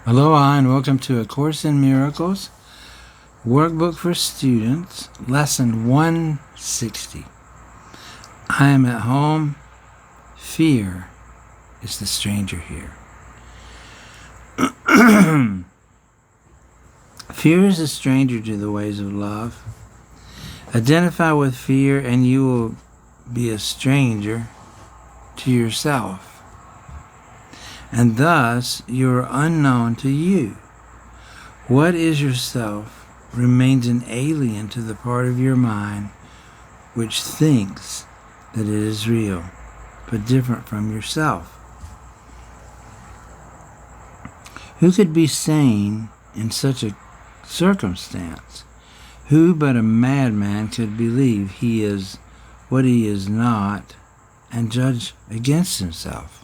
Aloha and welcome to A Course in Miracles, Workbook for Students, Lesson 160. I am at home. Fear is the stranger here. Fear is a stranger to the ways of love. Identify with fear and you will be a stranger to yourself. And thus you are unknown to you. What is yourself remains an alien to the part of your mind which thinks that it is real, but different from yourself. Who could be sane in such a circumstance? Who but a madman could believe he is what he is not and judge against himself?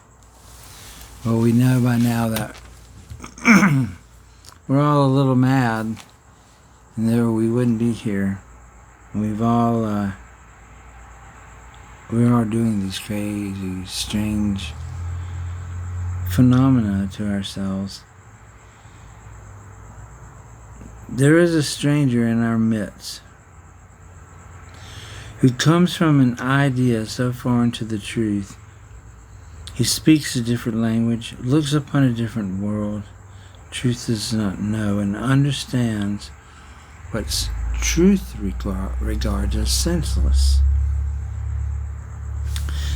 Well, we know by now that we're all a little mad, and there we wouldn't be here. We've all, we are doing these crazy, strange phenomena to ourselves. There is a stranger in our midst who comes from an idea so foreign to the truth. He speaks a different language, looks upon a different world, truth does not know, and understands what truth regards as senseless.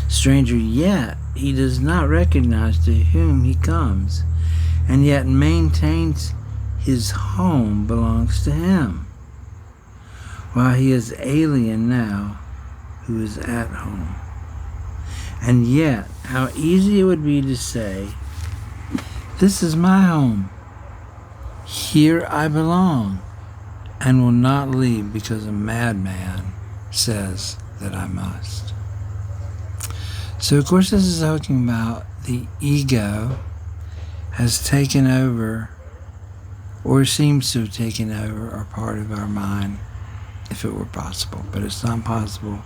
Stranger, yet he does not recognize to whom he comes, and yet maintains his home belongs to him, while he is alien now who is at home. And yet, how easy it would be to say, this is my home. Here I belong, and will not leave because a madman says that I must. So, of course, this is talking about the ego has taken over, or seems to have taken over, a part of our mind, if it were possible, but it's not possible.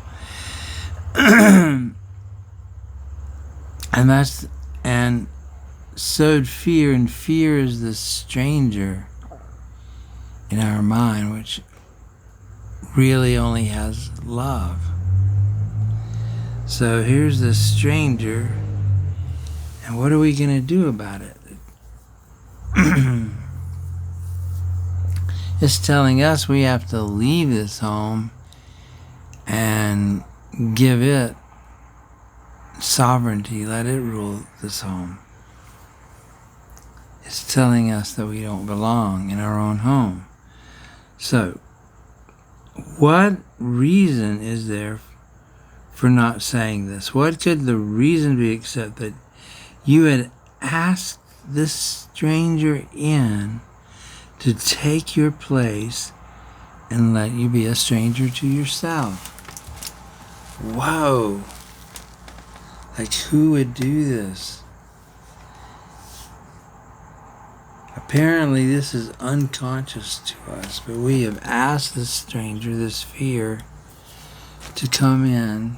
And sowed fear, and fear is the stranger in our mind, which really only has love. So here's the stranger, and what are we going to do about it? It's telling us we have to leave this home and give it sovereignty, let it rule this home. It's telling us that we don't belong in our own home. So, what reason is there for not saying this? What could the reason be except that you had asked this stranger in to take your place and let you be a stranger to yourself? Whoa! Like, who would do this? Apparently, this is unconscious to us, but we have asked this stranger, this fear, to come in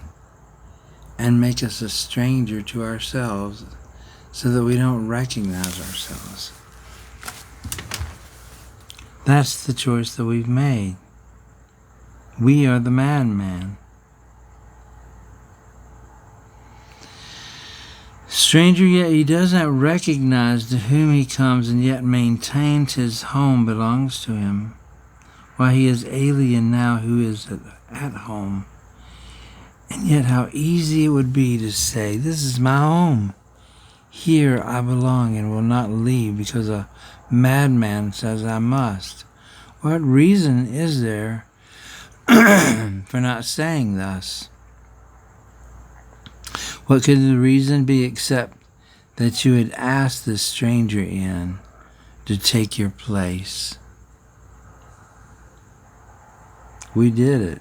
and make us a stranger to ourselves so that we don't recognize ourselves. That's the choice that we've made. We are the madman. Stranger, yet he does not recognize to whom he comes, and yet maintains his home belongs to him, while he is alien now who is at home. And yet how easy it would be to say, this is my home. Here I belong and will not leave because a madman says I must. What reason is there for not saying thus? What could the reason be except that you had asked this stranger in to take your place? We did it,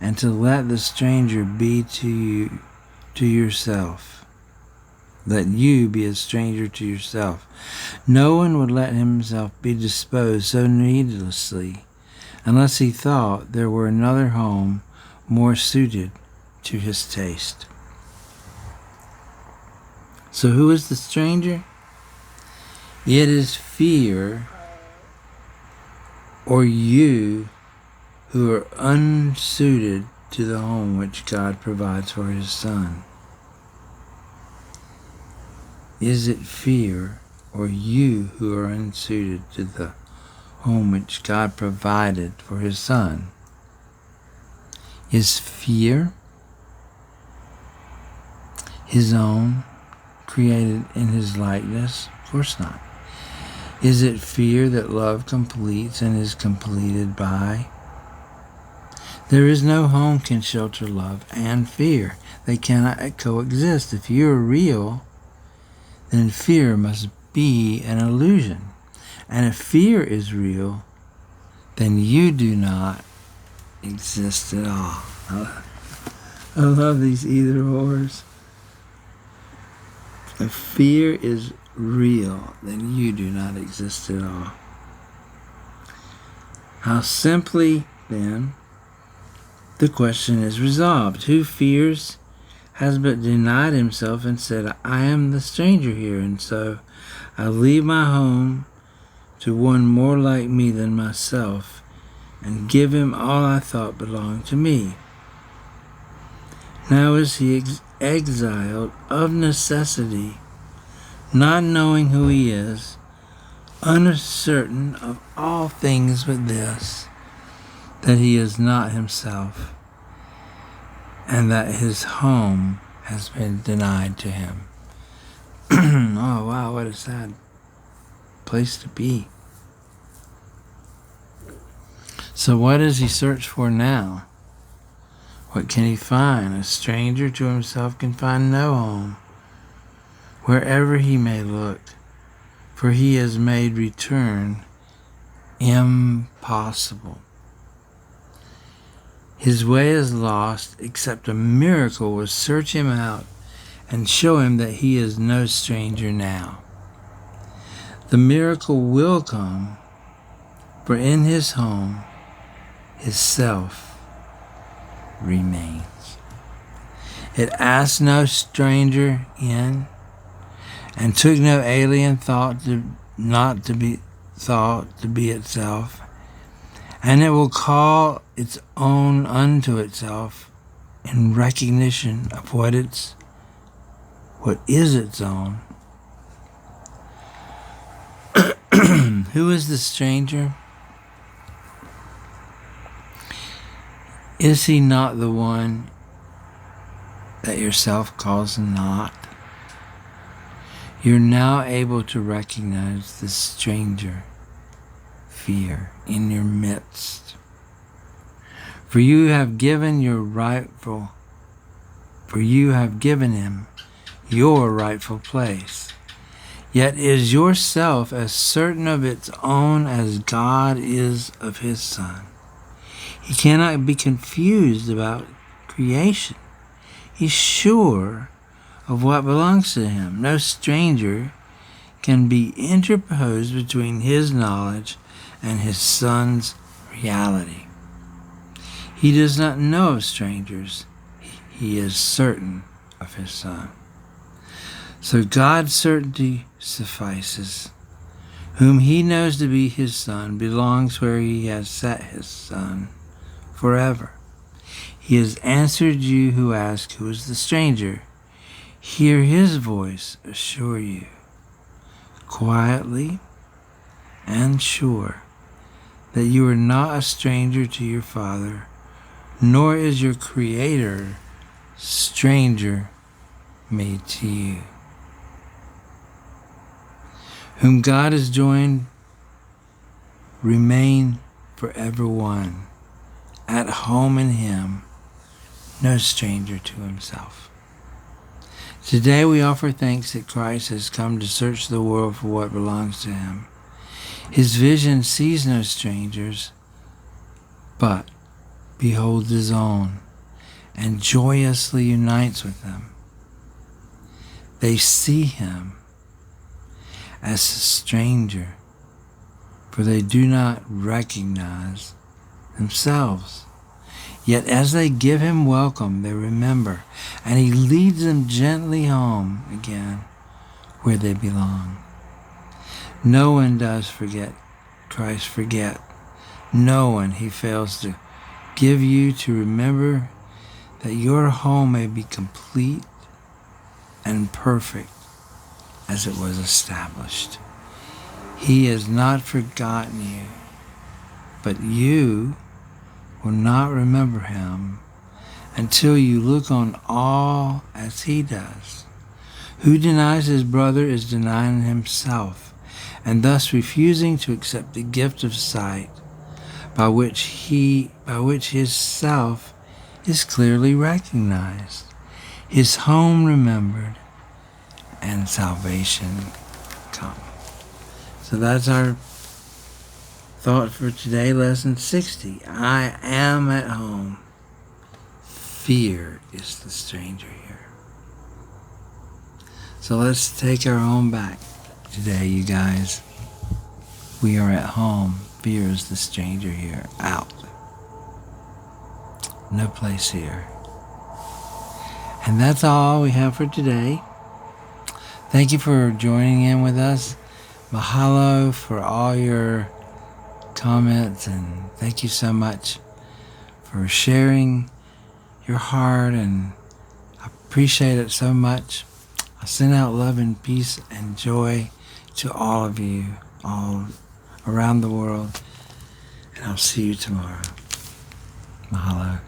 and to let the stranger be to you, to yourself. Let you be a stranger to yourself. No one would let himself be disposed so needlessly unless he thought there were another home more suited to his taste. So who is the stranger? It is fear or you who are unsuited to the home which God provides for His Son. Is it fear or you who are unsuited to the home which God provided for His Son? Is fear His own, created in His likeness? Of course not. Is it fear that love completes and is completed by? There is no home can shelter love and fear. They cannot coexist. If you are real, then fear must be an illusion. And if fear is real, then you do not exist at all. I love these either ors. If fear is real, then you do not exist at all. How simply, then, the question is resolved. Who fears has but denied himself and said, I am the stranger here, and so I leave my home to one more like me than myself, and give him all I thought belonged to me. Now is he exiled of necessity, not knowing who he is, uncertain of all things but this, that he is not himself, and that his home has been denied to him. Oh, wow, what a sad place to be. So what does he search for now? What can he find? A stranger to himself can find no home, wherever he may look, for he has made return impossible. His way is lost, except a miracle will search him out and show him that he is no stranger now. The miracle will come, for in his home, his self remains. It asked no stranger in, and took no alien thought not to be thought to be itself, and it will call its own unto itself in recognition of what is its own. Who is the stranger? Is he not the one that yourself calls not? You're now able to recognize the stranger fear in your midst. For you have given him your rightful place. Yet is yourself as certain of its own as God is of his Son. He cannot be confused about creation. He's sure of what belongs to him. No stranger can be interposed between his knowledge and his Son's reality. He does not know of strangers. He is certain of his Son. So God's certainty suffices. Whom he knows to be his Son belongs where he has set his Son forever. He has answered you who ask, who is the stranger? Hear his voice assure you, quietly and sure, that you are not a stranger to your Father, nor is your Creator stranger made to you. Whom God has joined, remain forever one, at home in him, no stranger to himself. Today we offer thanks that Christ has come to search the world for what belongs to him. His vision sees no strangers, but beholds his own, and joyously unites with them. They see him as a stranger, for they do not recognize themselves. Yet as they give him welcome, they remember, and he leads them gently home again where they belong. No one does Christ forget. No one he fails to give you to remember that your home may be complete and perfect as it was established. He has not forgotten you, but you will not remember him until you look on all as he does. Who denies his brother is denying himself, and thus refusing to accept the gift of sight by which his self is clearly recognized, his home remembered, and salvation come. So that's our thought for today, lesson 60. I am at home. Fear is the stranger here. So let's take our home back today, you guys. We are at home. Fear is the stranger here. Out. No place here. And that's all we have for today. Thank you for joining in with us. Mahalo for all your comments, and thank you so much for sharing your heart, and I appreciate it so much. I send out love and peace and joy to all of you, all around the world, and I'll see you tomorrow. Mahalo.